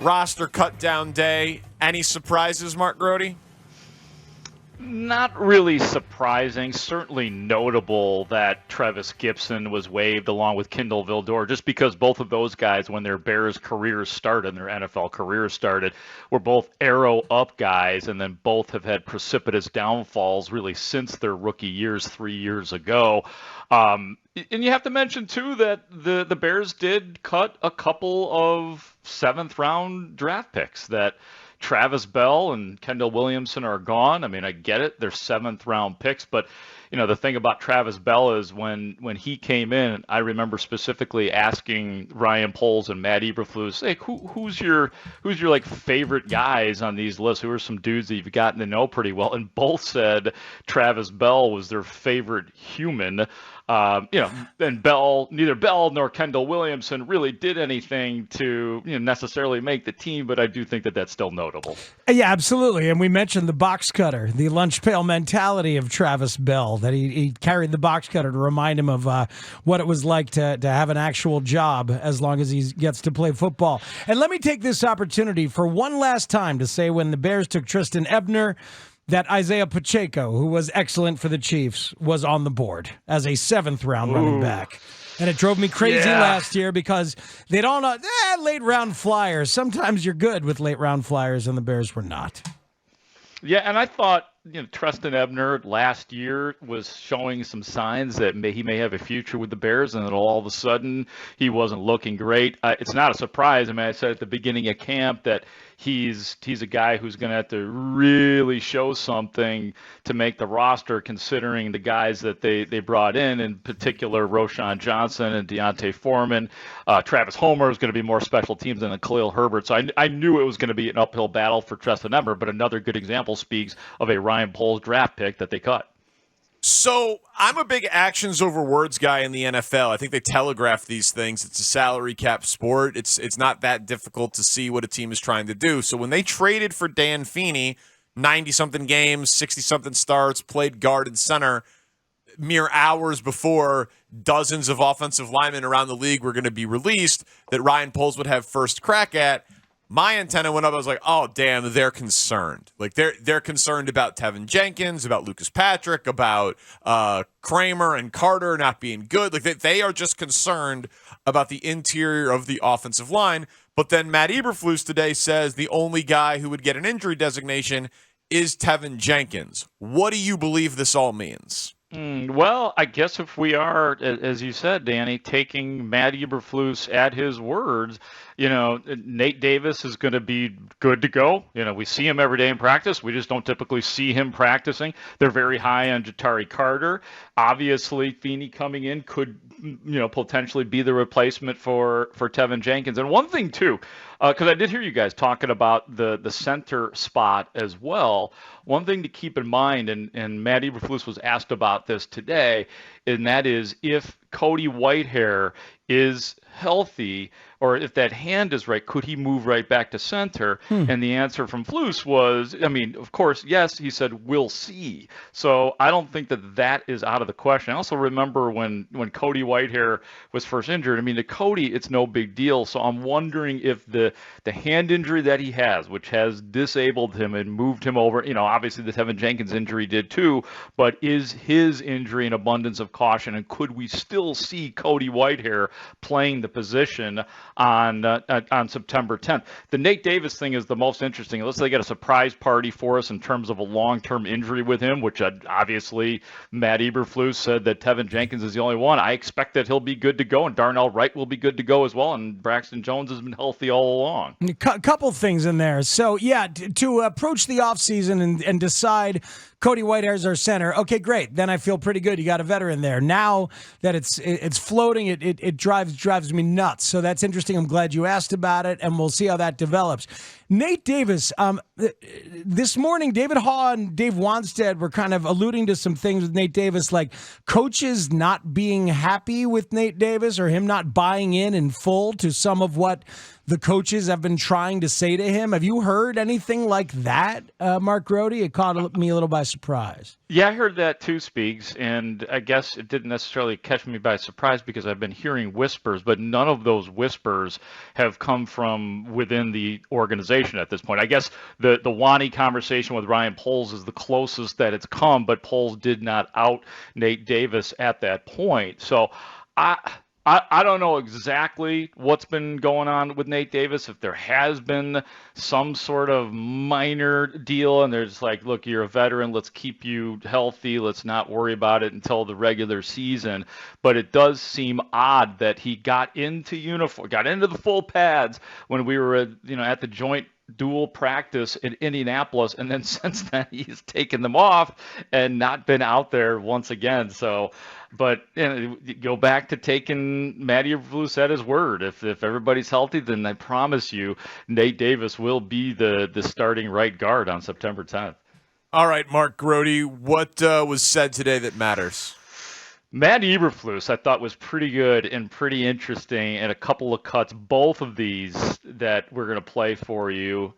roster cut down day. Any surprises, Mark Grote? Not really surprising. Certainly notable that Travis Gibson was waived along with Kindle Vildor, just because both of those guys, when their Bears careers started, and their NFL careers started, were both arrow up guys, and then both have had precipitous downfalls really since their rookie years 3 years ago. And you have to mention, too, that the Bears did cut a couple of seventh-round draft picks. That Travis Bell and Kendall Williamson are gone. I mean, I get it. They're seventh-round picks. But, you know, the thing about Travis Bell is when he came in, I remember specifically asking Ryan Poles and Matt Eberflus, hey, who's your like favorite guys on these lists? Who are some dudes that you've gotten to know pretty well? And both said Travis Bell was their favorite human. And neither Bell nor Kendall Williamson really did anything to necessarily make the team, but I do think that that's still notable. Yeah, absolutely. And we mentioned the box cutter, the lunch pail mentality of Travis Bell, that he carried the box cutter to remind him of what it was like to have an actual job as long as he gets to play football. And let me take this opportunity for one last time to say when the Bears took Tristan Ebner, that Isaiah Pacheco, who was excellent for the Chiefs, was on the board as a seventh-round running back. And it drove me crazy last year because they don't know, late-round flyers. Sometimes you're good with late-round flyers, and the Bears were not. Yeah, and I thought Tristan Ebner last year was showing some signs that he may have a future with the Bears, and then all of a sudden he wasn't looking great. It's not a surprise. I mean, I said at the beginning of camp that he's a guy who's going to have to really show something to make the roster, considering the guys that they brought in particular Roschon Johnson and Deontay Foreman. Travis Homer is going to be more special teams than Khalil Herbert. So I knew it was going to be an uphill battle for Tristan Ebner, but another good example speaks of a Ryan Poles draft pick that they cut. So I'm a big actions over words guy in the NFL. I think they telegraph these things. It's a salary cap sport. It's not that difficult to see what a team is trying to do. So when they traded for Dan Feeney, 90-something games, 60-something starts, played guard and center, mere hours before dozens of offensive linemen around the league were going to be released that Ryan Poles would have first crack at, my antenna went up. I was like, oh, damn, they're concerned. Like, they're concerned about Tevin Jenkins, about Lucas Patrick, about Kramer and Carter not being good. Like, they are just concerned about the interior of the offensive line. But then Matt Eberflus today says the only guy who would get an injury designation is Tevin Jenkins. What do you believe this all means? Well, I guess if we are, as you said, Danny, taking Matt Eberflus at his words, Nate Davis is going to be good to go. We see him every day in practice. We just don't typically see him practicing. They're very high on Ja'Tari Carter. Obviously, Feeney coming in could, potentially be the replacement for Tevin Jenkins. And one thing, too, because I did hear you guys talking about the center spot as well. One thing to keep in mind, and Matt Eberflus was asked about this today, and that is if Cody Whitehair is healthy, or if that hand is right, could he move right back to center? And the answer from Flus was, of course, yes. He said, we'll see. So I don't think that is out of the question. I also remember when Cody Whitehair was first injured, to Cody, it's no big deal. So I'm wondering if the hand injury that he has, which has disabled him and moved him over, obviously the Tevin Jenkins injury did too, but is his injury an abundance of caution? And could we still see Cody Whitehair playing the position on September 10th? The Nate Davis thing is the most interesting. Let's say they get a surprise party for us in terms of a long-term injury with him, which obviously Matt Eberflus said that Tevin Jenkins is the only one. I expect that he'll be good to go, and Darnell Wright will be good to go as well, and Braxton Jones has been healthy all along. A couple things in there. So, yeah, to approach the offseason and decide Cody Whitehair's our center. Okay, great. Then I feel pretty good. You got a veteran there. Now that it's floating, it drives me nuts. So that's interesting. I'm glad you asked about it, and we'll see how that develops. Nate Davis, this morning, David Haugh and Dave Wanstead were kind of alluding to some things with Nate Davis, like coaches not being happy with Nate Davis or him not buying in full to some of what the coaches have been trying to say to him. Have you heard anything like that, Mark Grote? It caught me a little by surprise. Yeah, I heard that too, Speaks, and I guess it didn't necessarily catch me by surprise because I've been hearing whispers, but none of those whispers have come from within the organization at this point. I guess the Wani conversation with Ryan Poles is the closest that it's come, but Poles did not out Nate Davis at that point. So I don't know exactly what's been going on with Nate Davis, if there has been some sort of minor deal and there's like, look, you're a veteran, let's keep you healthy, let's not worry about it until the regular season. But it does seem odd that he got into uniform, got into the full pads when we were at the joint dual practice in Indianapolis, and then since then he's taken them off and not been out there once again. So, but go back to taking Matty Eberflus at his word. If everybody's healthy, then I promise you Nate Davis will be the starting right guard on September 10th. All right, Mark Grote, what was said today that matters? Matty Eberflus, I thought, was pretty good and pretty interesting, and a couple of cuts, both of these that we're going to play for you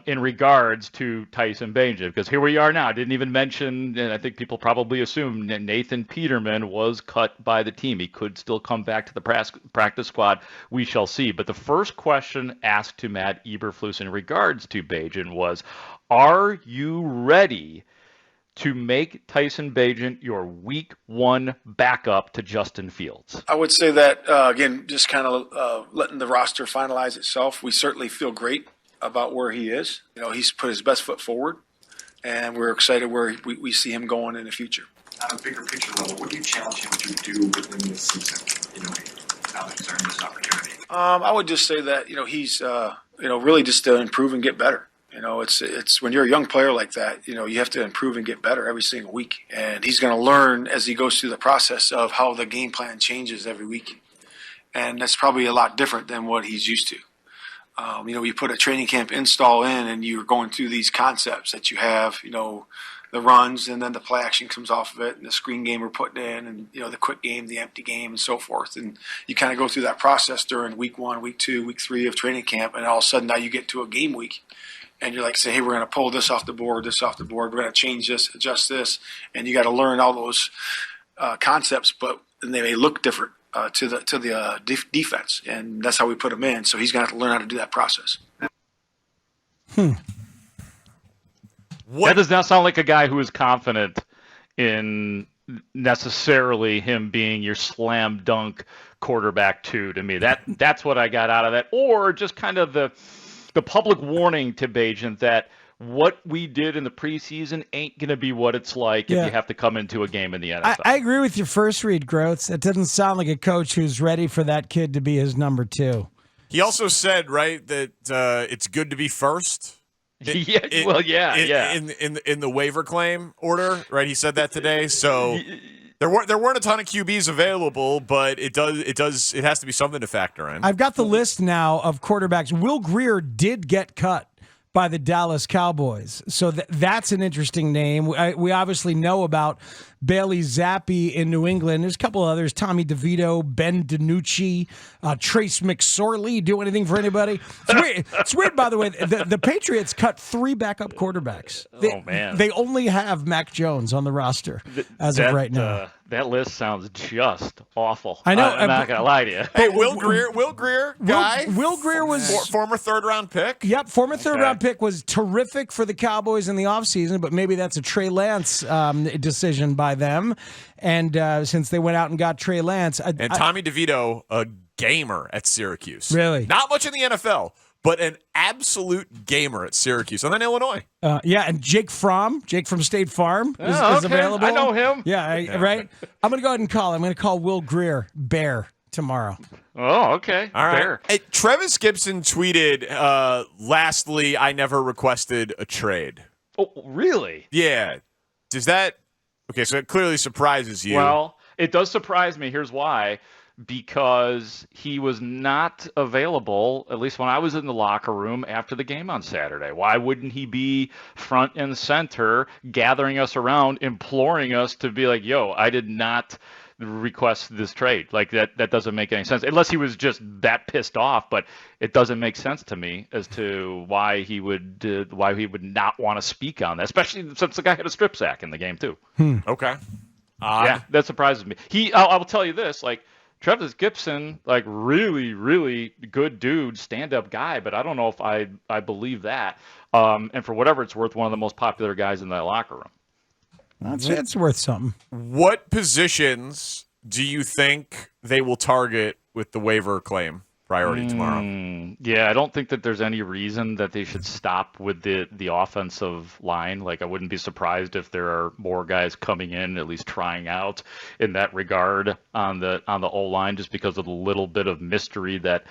in regards to Tyson Bagent, because here we are now. I didn't even mention, and I think people probably assume that Nathan Peterman was cut by the team. He could still come back to the practice squad. We shall see. But the first question asked to Matt Eberflus in regards to Bagent was, are you ready to make Tyson Bagent your week 1 backup to Justin Fields? I would say that, again, just kind of letting the roster finalize itself. We certainly feel great about where he is. He's put his best foot forward, and we're excited where we see him going in the future. On a bigger picture level, what do you challenge him to do within this season, now that he's earned this opportunity? I would just say that, he's, really just to improve and get better. It's when you're a young player like that, you have to improve and get better every single week. And he's going to learn as he goes through the process of how the game plan changes every week. And that's probably a lot different than what he's used to. You put a training camp install in and you're going through these concepts that you have, the runs, and then the play action comes off of it, and the screen game we're putting in, and the quick game, the empty game, and so forth. And you kind of go through that process during week 1, week 2, week 3 of training camp, and all of a sudden now you get to a game week. And you're like, say, hey, we're going to pull this off the board, we're going to change this, adjust this, and you got to learn all those concepts, but they may look different to the defense, and that's how we put him in. So he's going to have to learn how to do that process. That does not sound like a guy who is confident in necessarily him being your slam dunk quarterback 2 to me. That's what I got out of that, or just kind of the public warning to Bagent that what we did in the preseason ain't going to be what it's like if you have to come into a game in the NFL. I agree with your first read, Grote. It doesn't sound like a coach who's ready for that kid to be his number 2. He also said, right, that it's good to be first. In the waiver claim order, right? He said that today. So there weren't a ton of QBs available, but it has to be something to factor in. I've got the list now of quarterbacks. Will Grier did get cut by the Dallas Cowboys, so that's an interesting name. We obviously know about Bailey Zappi in New England. There's a couple others: Tommy DeVito, Ben DiNucci, Trace McSorley. Do anything for anybody? It's weird, by the way. The Patriots cut 3 backup quarterbacks. They only have Mac Jones on the roster as of right now. That list sounds just awful. I know. I'm not gonna lie to you. Hey, Will Grier guy. Will Grier was former 3rd-round pick. Yep, former 3rd-round pick, was terrific for the Cowboys in the offseason, but maybe that's a Trey Lance decision by them. And since they went out and got Trey Lance. And Tommy DeVito, a gamer at Syracuse. Really? Not much in the NFL, but an absolute gamer at Syracuse. And then Illinois. And Jake from State Farm is available. I know him. Yeah, right? I'm going to go ahead and call him. I'm going to call Will Grier Bear tomorrow. Oh, okay. All right. Bear. Hey, Travis Gibson tweeted, lastly, I never requested a trade. Oh, really? Yeah. Does that... Okay, so it clearly surprises you. Well, it does surprise me. Here's why. Because he was not available, at least when I was in the locker room after the game on Saturday. Why wouldn't he be front and center, gathering us around, imploring us to be like, yo, I did not request this trade. Like that doesn't make any sense unless he was just that pissed off. But it doesn't make sense to me as to why he would not want to speak on that, especially since the guy had a strip sack in the game too. Okay. Yeah, that surprises me. I will tell you this, like Travis Gibson, like really, really good dude, stand-up guy, but I don't know if I believe that. And for whatever it's worth, one of the most popular guys in that locker room. It's worth something. What positions do you think they will target with the waiver claim priority tomorrow? Yeah, I don't think that there's any reason that they should stop with the offensive line. Like, I wouldn't be surprised if there are more guys coming in, at least trying out in that regard on the O-line, just because of the little bit of mystery that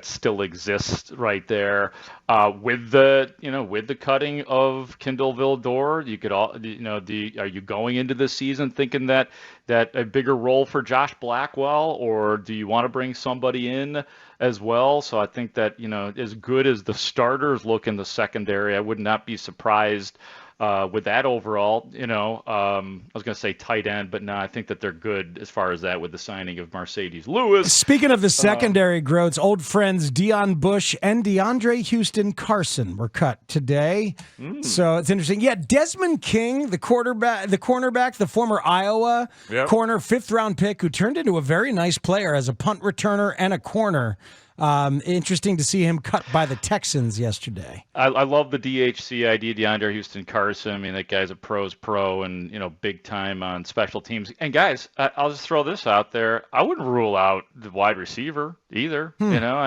still exists right there. With the cutting of Kindle Vildor, you could are you going into this season thinking that a bigger role for Josh Blackwell, or do you want to bring somebody in as well? So I think that, as good as the starters look in the secondary, I would not be surprised with that overall. I was going to say tight end, but no, I think that they're good as far as that with the signing of Mercedes Lewis. Speaking of the secondary, Grote's old friends Deion Bush and DeAndre Houston Carson were cut today. So it's interesting. Yeah, Desmond King, the cornerback, the former Iowa corner, 5th-round pick, who turned into a very nice player as a punt returner and a corner. Interesting to see him cut by the Texans yesterday. I love the DHC idea, DeAndre Houston Carson. I mean, that guy's a pro's pro and, big time on special teams. And guys, I'll just throw this out there. I wouldn't rule out the wide receiver either. We know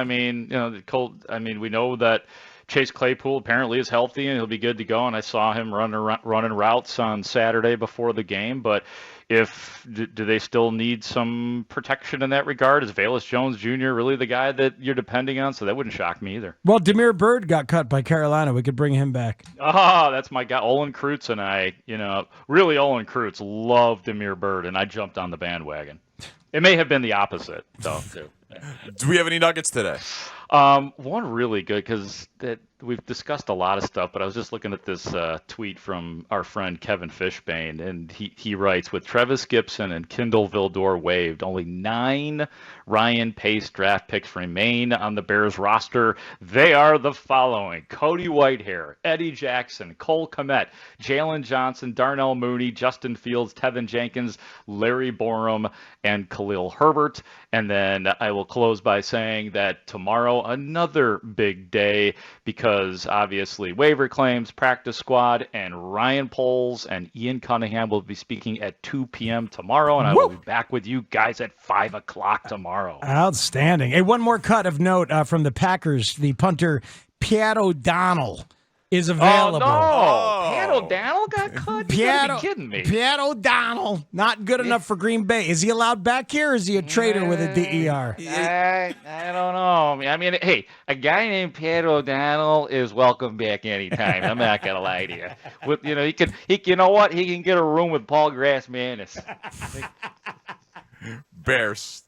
that Chase Claypool apparently is healthy and he'll be good to go. And I saw him running routes on Saturday before the game, but do they still need some protection in that regard? Is Velus Jones Jr. really the guy that you're depending on? So that wouldn't shock me either. Well, Demir Bird got cut by Carolina. We could bring him back. That's my guy. Olin Kreutz and I, really Olin Kreutz loved Demir Bird, and I jumped on the bandwagon. It may have been the opposite, though, too. Do we have any nuggets today? One really good, because we've discussed a lot of stuff, but I was just looking at this tweet from our friend Kevin Fishbane, and he writes, with Travis Gibson and Kindle Vildor waived, only 9 Ryan Pace draft picks remain on the Bears roster. They are the following: Cody Whitehair, Eddie Jackson, Cole Kmet, Jalen Johnson, Darnell Mooney, Justin Fields, Tevin Jenkins, Larry Borum, and Khalil Herbert. And then I will close by saying that tomorrow, another big day, because obviously waiver claims, practice squad, and Ryan Poles and Ian Cunningham will be speaking at 2 p.m. tomorrow, and I will be back with you guys at 5 o'clock tomorrow. Outstanding. Hey, one more cut of note from the Packers. The punter, Pat O'Donnell, is available. Oh, no. Pat O'Donnell got cut? You gotta be kidding me. Pat O'Donnell, not good enough for Green Bay. Is he allowed back here, or is he a traitor with a DER? I don't know. I mean, hey, a guy named Pat O'Donnell is welcome back anytime. I'm not gonna lie to you. You know what? He can get a room with Paul Grassmanis. Bears.